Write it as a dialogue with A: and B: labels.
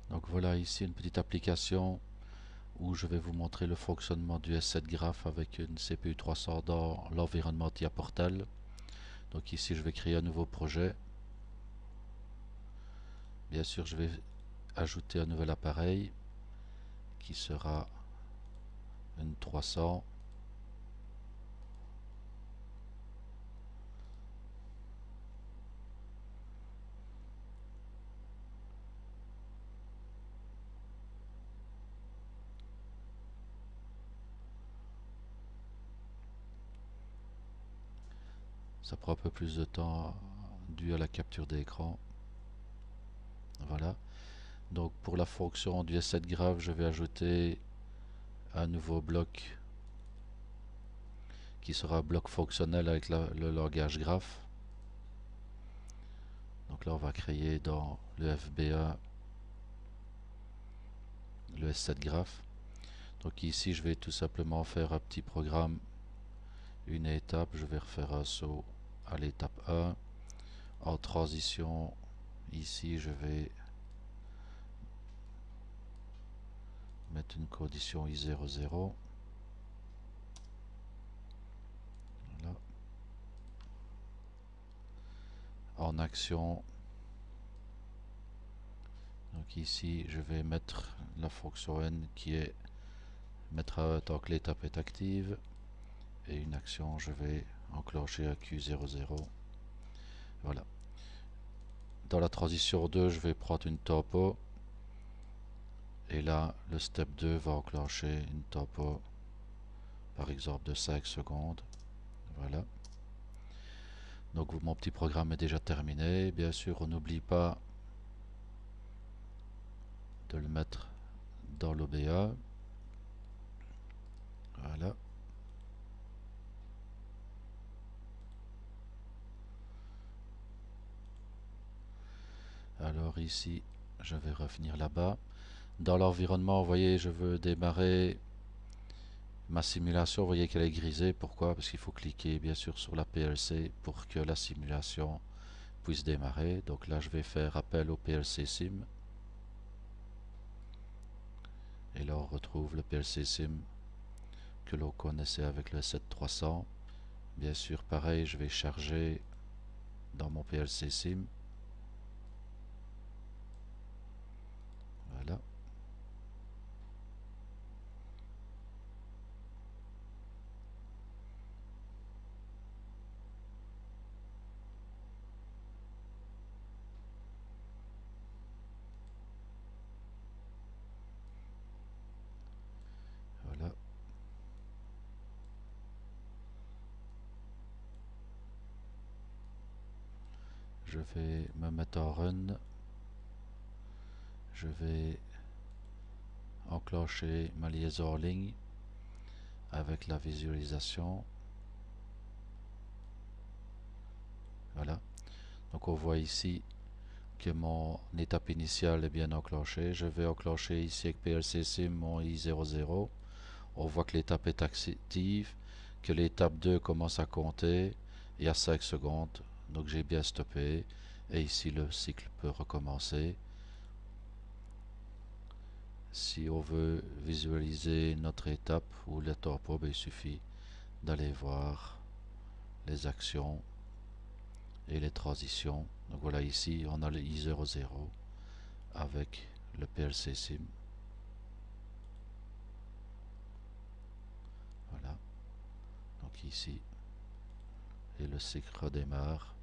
A: Donc voilà ici une petite application où je vais vous montrer le fonctionnement du S7 Graph avec une CPU 300 dans l'environnement TIA Portal. Donc ici je vais créer un nouveau projet. Bien sûr je vais ajouter un nouvel appareil qui sera une 300. Ça prend un peu plus de temps dû à la capture d'écran. Voilà. Donc pour la fonction du S7 Graph, je vais ajouter un nouveau bloc qui sera bloc fonctionnel avec le langage graph. Donc là on va créer dans le FBA le S7 Graph. Donc ici je vais tout simplement faire un petit programme, une étape, je vais refaire un saut à l'étape 1. En transition, ici je vais mettre une condition I00. Voilà. En action, donc ici je vais mettre la fonction N qui est mettre tant que l'étape est active, et une action je vais enclencher à Q00. Voilà. Dans la transition 2 je vais prendre une tempo, et là le step 2 va enclencher une tempo par exemple de 5 secondes. Voilà. Donc mon petit programme est déjà terminé. Bien sûr on n'oublie pas de le mettre dans l'OBA. Voilà. Alors ici je vais revenir là-bas. Dans l'environnement, vous voyez, je veux démarrer ma simulation. Vous voyez qu'elle est grisée. Pourquoi? Parce qu'il faut cliquer bien sûr sur la PLC pour que la simulation puisse démarrer. Donc là je vais faire appel au PLC Sim, et là on retrouve le PLC Sim que l'on connaissait avec le 7300. Bien sûr pareil, je vais charger dans mon PLC Sim. Voilà. Voilà. Je vais me mettre en run. Je vais enclencher ma liaison en ligne avec la visualisation. Voilà. Donc on voit ici que mon étape initiale est bien enclenchée. Je vais enclencher ici avec PLC Sim mon I00. On voit que l'étape est active, que l'étape 2 commence à compter et à 5 secondes. Donc j'ai bien stoppé, et ici le cycle peut recommencer. Si on veut visualiser notre étape ou le tempo, il suffit d'aller voir les actions et les transitions. Donc voilà, ici on a le I00 avec le PLC Sim. Voilà, donc ici, et le cycle redémarre.